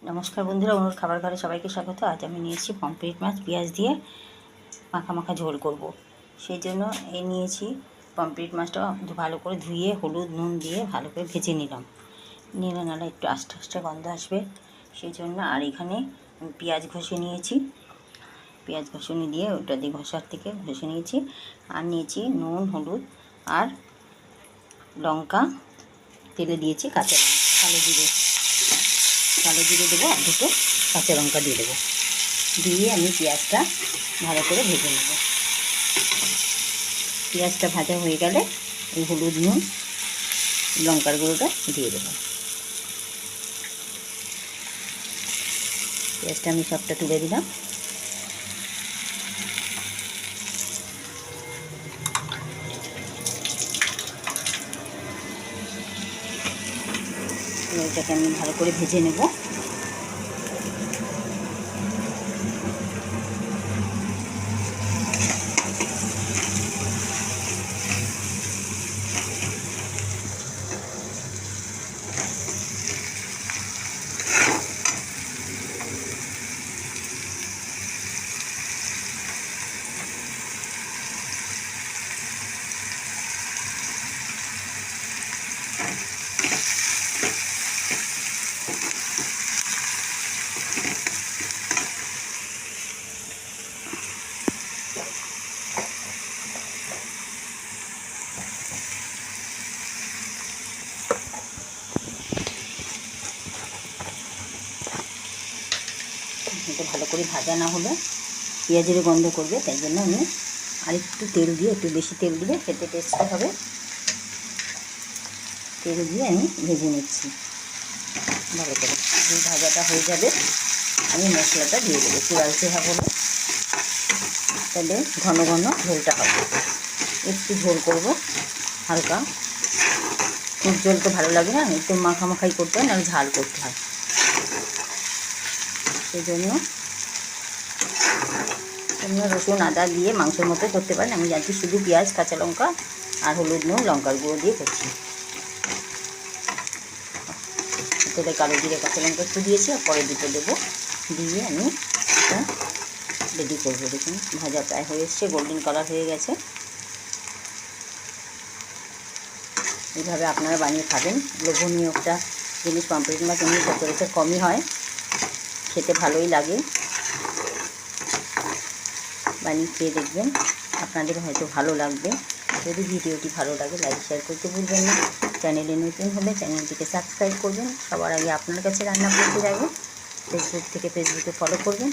নমস্কার বন্ধুরা, অনুর খাবার ঘরে সবাইকে স্বাগত। আজ আমি নিয়েছি পমফ্রেট মাছ পেঁয়াজ দিয়ে মাখা মাখা ঝোল করব। সেই জন্য নিয়েছি পমফ্রেট মাছটা ভালো করে ধুয়ে হলুদ নুন দিয়ে ভালো করে ভেজে নিলাম। নিলে নাহলে একটু আস্তে আস্তে গন্ধ আসবে সেই জন্য। আর এখানে পেঁয়াজ ঘষে নিয়েছি, পেঁয়াজ ঘষুনি দিয়ে ওটা দিয়ে ঘষার থেকে ঘষে নিয়েছি। আর নিয়েছি নুন হলুদ আর লঙ্কা, তেলে দিয়েছি কাঁচা লঙ্কা, কালো জিরে দেবো আর দুটো কাঁচা লঙ্কা দিয়ে দেবো। দিয়ে আমি পেঁয়াজটা ভালো করে ভেজে নেব। পেঁয়াজটা ভাজা হয়ে গেলে এই হলুদ নুন লঙ্কার গুঁড়োটা দিয়ে দেবো। পেঁয়াজটা আমি সবটা তুলে দিলাম। এটাকে আমি ভালো করে ভেজে নেব। এটা ভালো করে ভাজা না হলে পেঁয়াজের গন্ধ করবে, তাই জন্য আমি আরেকটু তেল দিয়ে, একটু বেশি তেল দিলে খেতে টেস্টটা হবে। তেল দিয়ে আমি ভেজে নিচ্ছি ভালো করে। এই ভাজাটা হয়ে যাবে আমি মশলাটা দিয়ে দেবো একটু লালচে হলে, তাহলে ঘন ঘন ঝোলটা হবে। একটু ঝোল করব হালকা, খুব ঝোল তো ভালো লাগে না, একটু মাখামাখাই করতে হয়, নাহলে ঝাল করতে হয়। সেই জন্য তোমরা রসুন আদা দিয়ে মাংসের মতো করতে পারেন। আমি জানছি শুধু পেঁয়াজ কাঁচা লঙ্কা আর হলুদ নুন লঙ্কার গুঁড়ো দিয়ে করছি। তেলে কালো জিরে কাঁচা লঙ্কা একটু দিয়েছি, আর পরে দুটো দেবো। দিয়ে আমি এটা রেডি করবো। দেখুন ভাজা প্রায় হয়ে এসছে, গোল্ডেন কালার হয়ে গেছে। এইভাবে আপনারা বানিয়ে খাবেন। লোভনীয় একটা জিনিস পমফ্রেট মাছ, এমনি সচরাচর কমই হয়, খেতে ভালোই লাগে। বানিয়ে খেয়ে দেখবেন, আপনাদের হয়তো ভালো লাগবে। যদি ভিডিওটি ভালো লাগে লাইক শেয়ার করতে ভুলবেন না। চ্যানেলে নতুন হলে চ্যানেলটিকে সাবস্ক্রাইব করবেন। সবার আগে আপনার কাছে রান্না করতে যাবে। ফেসবুক থেকে ফেসবুকে ফলো করবেন।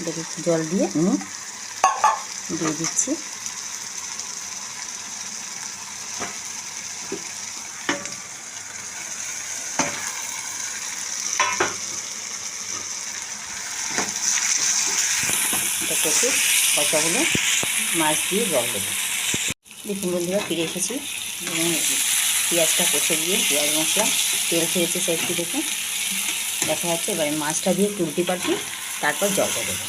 দেখি জল দিয়ে দিয়ে দিচ্ছি। এটা কষে কষা হলে মাছ দিয়ে জল দেবো। দেখুন বন্ধুরা, ফিরে এসেছি। পেঁয়াজটা কষে দিয়ে পেঁয়াজ মশলা তেল ছেড়েছে সাইডটি দেখুন দেখা যাচ্ছে। এবারে মাছটা দিয়ে তুলতে পারছি, তারপর জলটা দেবো।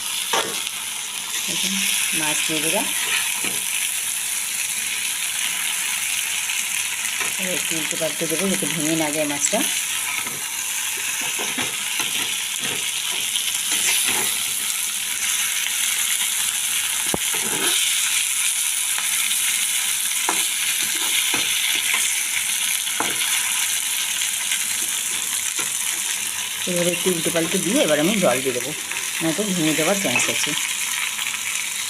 দেখুন মাছ দিয়ে দিলাম, এবার একটু উল্টে পাল্টে দেবো যাতে ভেঙে না যায় মাছটা। এবারে একটু উল্টে পাল্টে দিয়ে এবার আমি জল দিয়ে দেবো, নয়তো ভেঙে যাওয়ার চান্স আছে।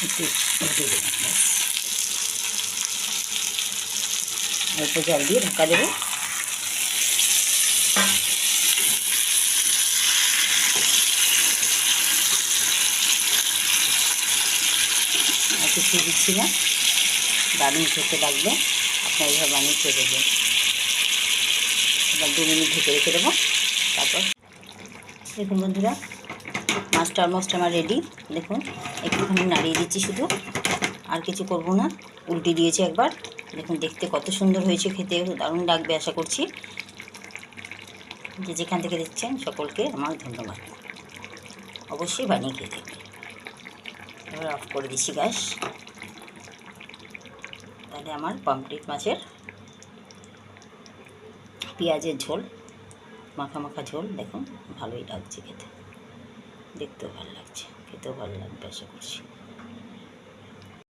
একটু উল্টে দেবো, অল্প জল দিয়ে ঢাকা দেবো। আর কিছু দিচ্ছি না, দারুণ খেতে লাগবে। আপনার এইভাবে বানিয়ে খেয়ে দেবেন। এবার 2 মিনিট ঢেকে রেখে দেবো। তারপর দেখুন বন্ধুরা, মাছটা অলমোস্ট আমার রেডি। দেখুন একটুখানি নাড়িয়ে দিচ্ছি শুধু, আর কিছু করব না। উল্টে দিয়েছি একবার। দেখুন দেখতে কত সুন্দর হয়েছে, খেতে দারুণ লাগবে আশা করছি। যে যেখান থেকে দেখছেন সকলকে আমার ধন্যবাদ। অবশ্যই বানিয়ে খেয়ে দেখবেন। এবার অফ করে দিচ্ছি গ্যাস। তাহলে আমার পমফ্রেট মাছের পেঁয়াজের ঝোল, মাখা মাখা ঝোল দেখুন ভালোই লাগছে খেতে, দেখতেও ভালো লাগছে, খেতেও ভালো লাগবে আশা করছি।